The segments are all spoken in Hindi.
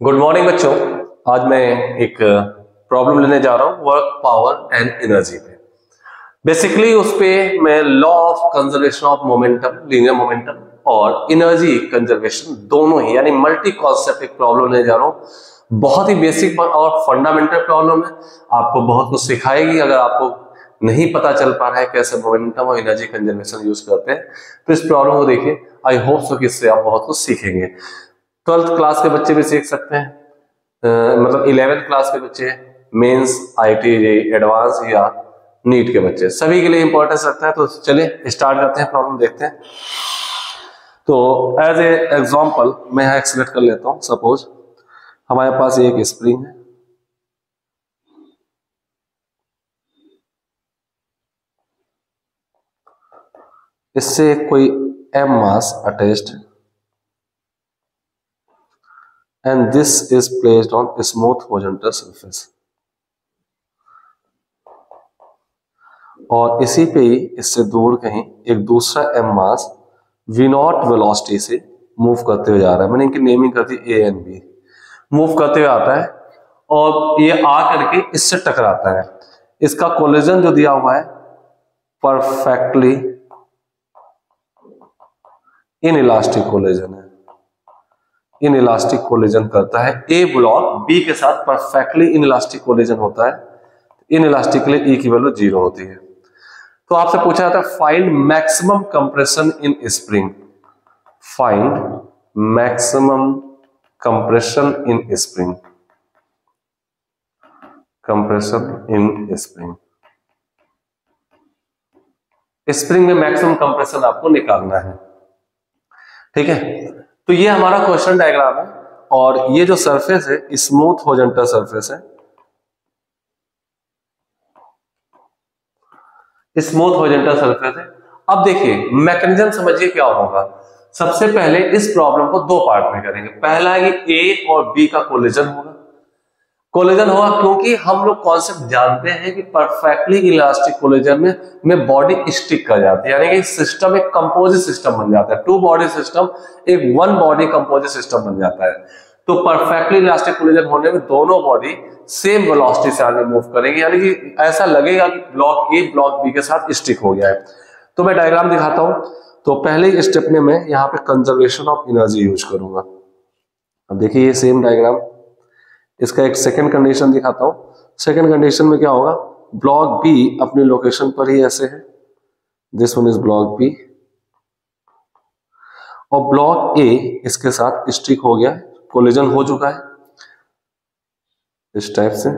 गुड मॉर्निंग बच्चों। आज मैं एक प्रॉब्लम लेने जा रहा हूं वर्क पावर एंड एनर्जी पे। बेसिकली उस पे मैं law of conservation of momentum, linear momentum और एनर्जी कंजर्वेशन दोनों ही यानी मल्टी कॉन्सेप्ट एक प्रॉब्लम लेने जा रहा हूं। बहुत ही बेसिक और फंडामेंटल प्रॉब्लम है, आपको बहुत कुछ सिखाएगी। अगर आपको नहीं पता चल पा रहा है कैसे मोमेंटम और एनर्जी कंजर्वेशन यूज करते हैं तो इस प्रॉब्लम को देखिए। आई होप सो कि इससे आप बहुत कुछ सीखेंगे। 12th क्लास के बच्चे भी सीख सकते हैं, मतलब 11th क्लास के बच्चे, मेंस, आईटीआई, एडवांस या नीट के बच्चे, सभी के लिए इंपॉर्टेंस रखता है। तो चलिए स्टार्ट करते हैं, प्रॉब्लम देखते हैं। तो एज ए एग्जांपल मैं यहाँ सेलेक्ट कर लेता हूँ। सपोज हमारे पास एक स्प्रिंग है, इससे कोई m mass attached and this is placed on a smooth horizontal surface, और इसी पे ही इससे दूर कहीं एक दूसरा m mass v not velocity से मूव करते हुए जा रहा है। मैंने इनकी नेमिंग कर दी a एंड b। मूव करते हुए आता है और ये आ करके इससे टकराता है। इसका कोलिजन जो दिया हुआ है परफेक्टली इनइलास्टिक कोलिजन है, इनइलास्टिक कोलिजन करता है। ए ब्लॉक बी के साथ परफेक्टली इनइलास्टिक कोलिजन होता है। इनइलास्टिक के लिए ई की वैल्यू 0 होती है। तो आपसे पूछा जाता है find maximum compression in spring. Find maximum compression in spring, compression in spring. Spring में मैक्सिमम कंप्रेशन आपको निकालना है, ठीक है। तो ये हमारा क्वेश्चन डायग्राम है और ये जो सरफेस है स्मूथ हॉरिजॉन्टल सरफेस है, स्मूथ हॉरिजॉन्टल सरफेस है। अब देखिए मैकेनिज्म समझिए क्या होगा। सबसे पहले इस प्रॉब्लम को दो पार्ट में करेंगे। पहला है कि ए और बी का कोलिजन होगा। कोलिजन होगा क्योंकि हम लोग कॉन्सेप्ट जानते हैं कि परफेक्टली इलास्टिक कोलिजन में बॉडी स्टिक कर जाती है, यानी कि सिस्टम एक कंपोजिट सिस्टम बन जाता है। टू बॉडी सिस्टम एक वन बॉडी कंपोजिट सिस्टम बन जाता है। तो परफेक्टली इलास्टिक कोलिजन होने में दोनों बॉडी सेम वेलोसिटी से आगे मूव करेंगे, यानी कि ऐसा लगेगा कि ब्लॉक ए ब्लॉक बी के साथ स्टिक हो गया है। तो मैं डायग्राम दिखाता हूं। तो पहले स्टेप में मैं यहाँ पे कंजर्वेशन ऑफ एनर्जी यूज करूंगा। अब देखिए ये सेम डायग्राम, इसका एक सेकंड कंडीशन दिखाता हूं। सेकंड कंडीशन में क्या होगा, ब्लॉक बी अपनी लोकेशन पर ही ऐसे है, this one is block B, और ब्लॉक ए इसके साथ स्टिक हो गया, कोलिजन हो चुका है इस टाइप से।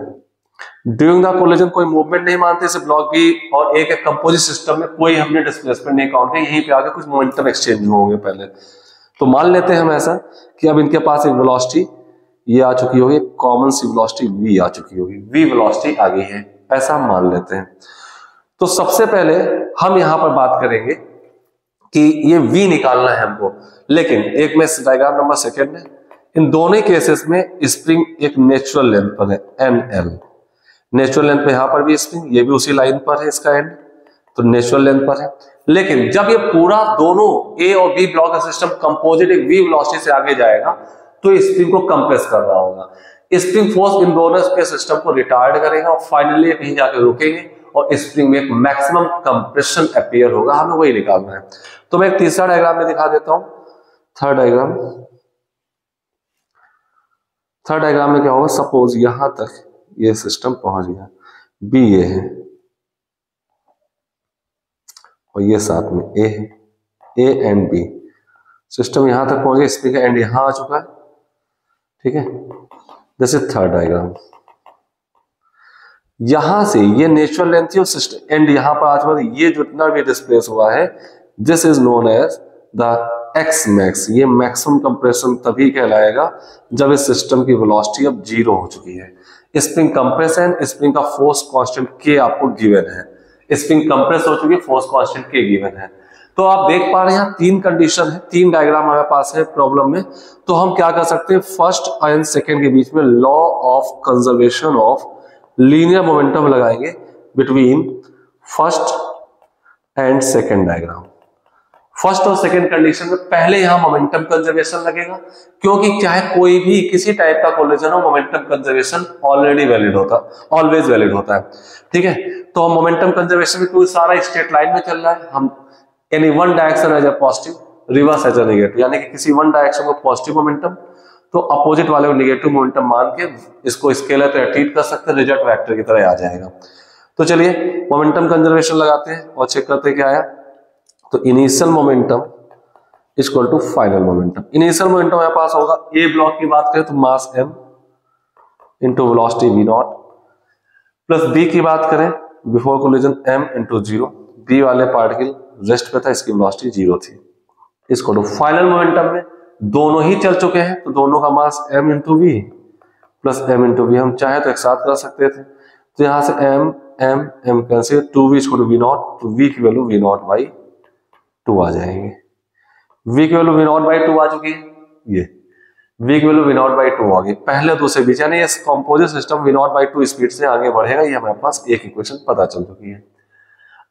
ड्यूरिंग द कोलिजन कोई मूवमेंट नहीं मानते इसे ब्लॉक बी और ए के कंपोजिट सिस्टम में कोई हमने डिस्प्लेसमेंट नहीं काउंट किया। यहीं पे आके कुछ मोमेंटम एक्सचेंज होंगे पहले। तो मान लेते हैं हम ऐसा कि अब इनके पास एक वेलोसिटी ये आ चुकी होगी, कॉमन सी वेलोसिटी v आ चुकी होगी, v वेलोसिटी आ गई है, ऐसा हम मान लेते हैं। तो सबसे पहले हम यहां पर बात करेंगे कि ये v निकालना है हमको। लेकिन एक में डायग्राम नंबर सेकंड में, इन दोनों केसेस में स्प्रिंग एक नेचुरल लेंथ पर है nl। नेचुरल लेंथ पे यहां पर भी स्प्रिंग, ये भी उसी लाइन पर है, इसका एंड तो नेचुरल लेंथ पर है। लेकिन जब ये पूरा दोनों a और b ब्लॉक का सिस्टम कंपोजिट एक v वेलोसिटी से आगे जाएगा तो स्प्रिंग को कंप्रेस कर रहा होगा। स्प्रिंग फोर्स इन दोनों के सिस्टम को रिटार्ड करेगा और फाइनली कहीं जाकर रुकेंगे और स्प्रिंग में एक मैक्सिमम कंप्रेशन अपीयर होगा। हमें वही निकालना है। तो मैं एक तीसरा डायग्राम में दिखा देता हूं। थर्ड डायग्राम में क्या होगा, सपोज यहां तक ये सिस्टम पहुंच गया, बी ये है और ये साथ में ए है, ए एंड बी। सिस्टम यहां तक पहुंच गया, स्प्रिंग का एंड यहां आ चुका है, ठीक है। This is third diagram. यहां से ये नेचुरल लेंथ थी और सिस्टम एंड यहां पर आ चुका है। ये जितना भी डिस्प्लेस हुआ है this is known as the X max. ये मैक्सिमम कंप्रेशन तभी कहलाएगा जब इस सिस्टम की वेलोसिटी अब 0 हो चुकी है। स्प्रिंग कंप्रेस है, स्प्रिंग का फोर्स कांस्टेंट के आपको गिवन है। स्प्रिंग कंप्रेस हो चुकी है, फोर्स कांस्टेंट के गिवन है। तो आप देख पा रहे हैं तीन कंडीशन है, तीन डायग्राम हमारे पास है प्रॉब्लम में। तो हम क्या कर सकते हैं, फर्स्ट एंड सेकंड के बीच में law of conservation of linear momentum लगाएंगे between first and second diagram. First और सेकंड कंडीशन में पहले यहां मोमेंटम कंजर्वेशन लगेगा, क्योंकि चाहे कोई भी किसी टाइप का कोलिजन हो, मोमेंटम कंजर्वेशन ऑलरेडी वैलिड होता, ऑलवेज वैलिड होता है। ठीक है, तो मोमेंटम कंजर्वेशन में कोई सारा स्ट्रेट लाइन में चल रहा है, हम any one direction as a positive, reverse as a negative, यानी कि किसी वन डायरेक्शन को पॉजिटिव मोमेंटम तो अपोजिट वाले को नेगेटिव मोमेंटम मान के इसको स्केलर पे ट्रीट कर सकते हैं, रिजल्ट वेक्टर की तरह आ जाएगा। तो चलिए मोमेंटम कंजर्वेशन लगाते हैं और चेक करते हैं क्या आया। तो initial momentum equal to final momentum. Initial momentum हमारे पास होगा, ए ब्लॉक की बात करें तो mass m into velocity v naught, plus B की बात करें before collision m into 0, B वाले पार्टिकल रेस्ट पे था, इसकी वेलोसिटी 0 थी। इसको तो फाइनल मोमेंटम में दोनों ही चल चुके हैं, तो दोनों का mass m into V plus m into V, हम चाहे तो एक साथ कर सकते थे, तो यहां से m m m cancel, 2v equal to V naught, तो v की वैल्यू वी नॉट बाई 2 आ जाएंगे। v की वैल्यू वी नॉट बाई 2 आ चुकी है, ये v की वैल्यू वी नॉट बाई 2 आ गई पहले दो से बीच, यानी इस composite system V naught by 2 speed से आगे बढ़ेगा, ये हमारे पास एक इक्वेशन पता चल चुकी है।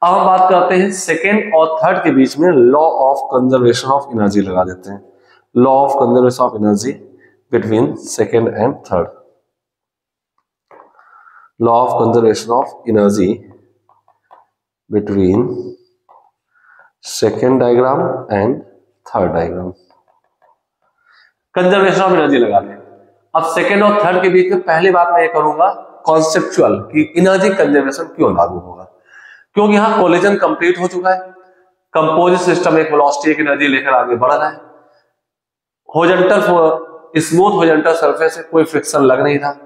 अब हम बात करते हैं सेकेंड और थर्ड के बीच में law of conservation of energy लगा देते हैं। Law of conservation of energy between second and third. Law of conservation of energy between second diagram and third diagram. Conservation of energy लगा दें। अब सेकेंड और थर्ड के बीच में पहली बात मैं ये करूंगा कॉन्सेप्चुअल कि एनर्जी कंजर्वेशन क्यों लागू होगा, क्योंकि यहां कोलिजन कंप्लीट हो चुका है, कंपोजिट सिस्टम एक वेलोसिटी एक एनर्जी लेकर आगे बढ़ रहा है, हॉरिजॉन्टल स्मूथ हॉरिजॉन्टल सरफेस है, कोई फ्रिक्शन लग नहीं था,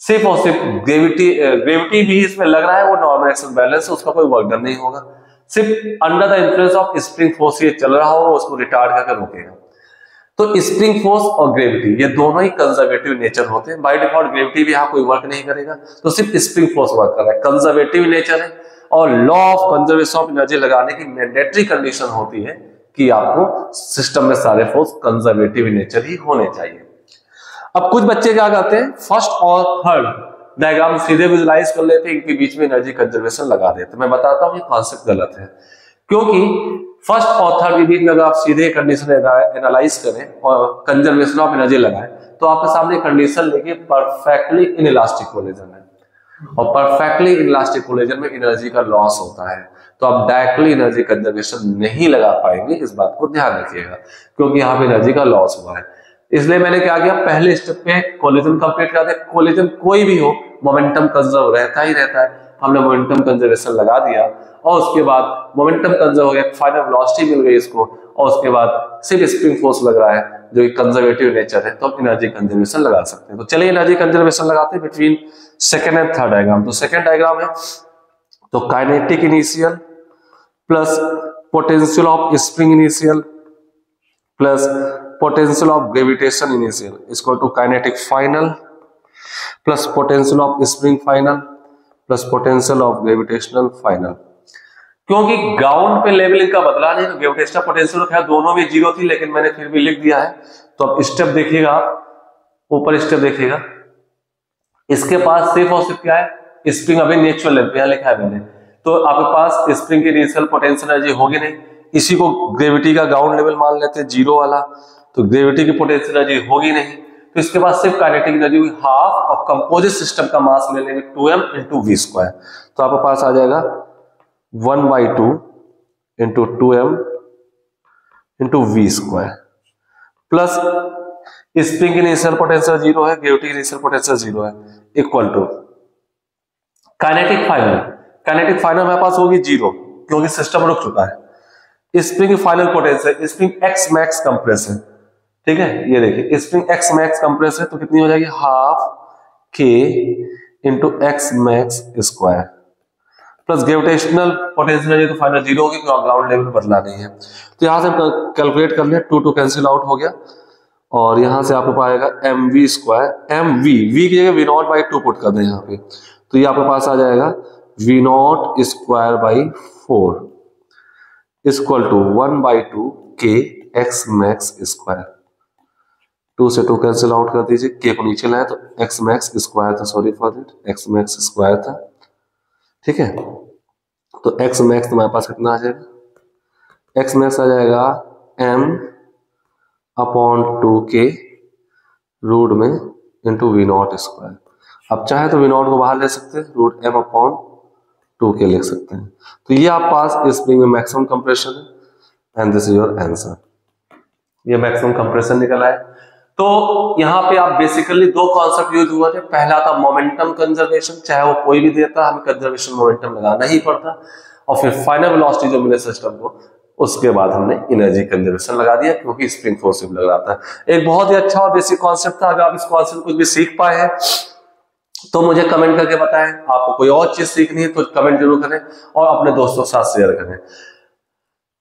सिर्फ और सिर्फ ग्रेविटी भी इसमें लग रहा है, वो नॉर्मल एक्शन बैलेंस है, उसका कोई वर्क डन नहीं होगा, सिर्फ under the influence of spring force ये चल रहा होगा, उसको रिटार्ड करके रोकेगा। तो स्प्रिंग फोर्स और ग्रेविटी ये दोनों ही कंजर्वेटिव नेचर होते हैं, बाय डिफॉल्ट ग्रेविटी भी यहाँ कोई वर्क नहीं करेगा, तो सिर्फ स्प्रिंग फोर्स वर्क कर रहा है, कंजर्वेटिव नेचर है। और law of conservation of energy लगाने की मैंडेटरी कंडीशन होती है कि आपको सिस्टम में सारे फोर्स कंजर्वेटिव नेचर ही होने चाहिए। अब कुछ बच्चे क्या करते हैं, फर्स्ट और थर्ड डायग्राम सीधे विजुलाइज कर लेते हैं, इनके बीच में एनर्जी कंजर्वेशन लगा देते हैं। मैं बताता हूं ये कॉन्सेप्ट गलत है, क्योंकि फर्स्ट और थर्ड के बीच में अगर आप सीधे कंडीशन एनालाइज करें और कंजर्वेशन ऑफ एनर्जी लगाएं, तो आपके सामने कंडीशन लेके परफेक्टली इनइलास्टिक कोलिजन है, और परफेक्टली इनइलास्टिक कोलिजन में एनर्जी का लॉस होता है, तो आप डायरेक्टली एनर्जी कंजर्वेशन नहीं लगा पाएंगे, इस बात को ध्यान रखिएगा, क्योंकि यहाँ पे एनर्जी का लॉस हुआ है। इसलिए मैंने क्या किया, पहले स्टेप पे कोलिजन कंप्लीट कर दे, कोलिजन कोई भी हो मोमेंटम कंजर्व रहता ही रहता है, हमने मोमेंटम कंजर्वेशन लगा दिया, और उसके बाद मोमेंटम कंजर्व हो गया, फाइनल वेलोसिटी मिल गई इसको, और उसके बाद सिर्फ स्प्रिंग फोर्स लग रहा है जो कि कंजर्वेटिव नेचर है, तो आप एनर्जी कंजर्वेशन लगा सकते हैं। तो चलिए एनर्जी कंजर्वेशन लगाते हैं between second and third diagram. तो सेकेंड डायग्राम है तो kinetic initial plus potential of spring initial plus potential of gravitation initial equal to kinetic final plus potential of spring final plus potential of gravitational final. क्योंकि ग्राउंड पे लेवलिंग का बदला नहीं, तो ग्रेविटेशनल पोटेंशियल खैर दोनों भी 0 थी, लेकिन मैंने फिर भी लिख दिया है। तो अब स्टेप देखिएगा, ऊपर स्टेप देखिएगा, इसके पास सिर्फ और सिर्फ क्या है, स्प्रिंग अभी नेचुरल लेंथ पे लिखा है मैंने, तो आपके पास स्प्रिंग की इनिशियल पोटेंशियल एनर्जी होगी नहीं, इसी को ग्रेविटी का ग्राउंड लेवल मान लेते हैं 0 वाला, तो ग्रेविटी की पोटेंशियल एनर्जी होगी नहीं, तो इसके पास सिर्फ काइनेटिक एनर्जी हुई हाफ, और कंपोजिट सिस्टम का मास ले लेंगे 2m इंटू वी स्क्वायर, तो आपके पास आ जाएगा 1/2 into 2m into V square plus spring की इनिशियल पोटेंशियल 0 है, ग्रेविटी की इनिशियल पोटेंशियल 0 है, equal to kinetic final. Kinetic final हमारे पास होगी 0, क्योंकि सिस्टम रुक चुका है। स्प्रिंग की final potential, spring x max compress है, ठीक है, ये देखिए स्प्रिंग एक्स मैक्स कंप्रेस है, तो कितनी हो जाएगी, हाफ के into x max square plus gravitational potential, तो फाइनल 0 होगी क्योंकि ग्राउंड लेवल बदला नहीं है। तो यहां से हम कैलकुलेट कर लें, 2 कैंसिल आउट हो गया, और यहां से आपको पाएगा M V square, M V की जगह वी नॉट बाई 2 पुट कर दें यहाँ पे, तो ये आपके पास आ जाएगा V naught square by 4 equal to 1/2 के एक्स मैक्स स्क्वायर। 2 से 2 कैंसिल आउट कर दीजिए, के को नीचे लाए तो एक्स मैक्स स्क्वायर था, sorry for that, x max square था, ठीक है। तो एक्स मैक्स हमारे पास कितना आ जाएगा, x मैक्स आ जाएगा m/2k रूट में इंटू v0 स्क्वायर। अब चाहे तो v0 को बाहर ले सकते हैं, रूट m/2k लिख सकते हैं। तो ये आप पास स्प्रिंग में मैक्सिमम कंप्रेशन है and this is your answer. ये मैक्सिमम कंप्रेशन निकला है। तो यहाँ पे आप बेसिकली दो कॉन्सेप्ट यूज हुआ थे। पहला था मोमेंटम कंजर्वेशन, चाहे वो कोई भी देता हमें कंजर्वेशन मोमेंटम लगाना ही पड़ता, और फिर फाइनल वेलोसिटी जो मिले सिस्टम को, उसके बाद हमने एनर्जी कंजर्वेशन लगा दिया क्योंकि स्प्रिंग फोर्स लग रहा था। एक बहुत ही अच्छा और बेसिक कॉन्सेप्ट था। अगर आप इस कॉन्सेप्ट को भी सीख पाए हैं तो मुझे कमेंट करके बताएं। आपको कोई और चीज सीखनी है तो कमेंट जरूर करें और अपने दोस्तों के साथ शेयर करें।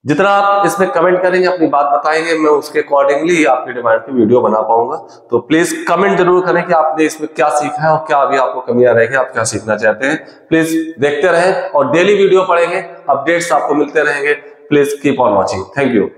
जितना आप इसमें कमेंट करेंगे, अपनी बात बताएंगे, मैं उसके अकॉर्डिंगली आपकी डिमांड पे वीडियो बना पाऊंगा। तो प्लीज कमेंट जरूर करें कि आपने इसमें क्या सीखा है और क्या अभी आपको कमियां रहेगी, आप क्या सीखना चाहते हैं। प्लीज देखते रहें और डेली वीडियो पढ़ेंगे, अपडेट्स आपको मिलते रहेंगे। Please keep on watching. Thank you.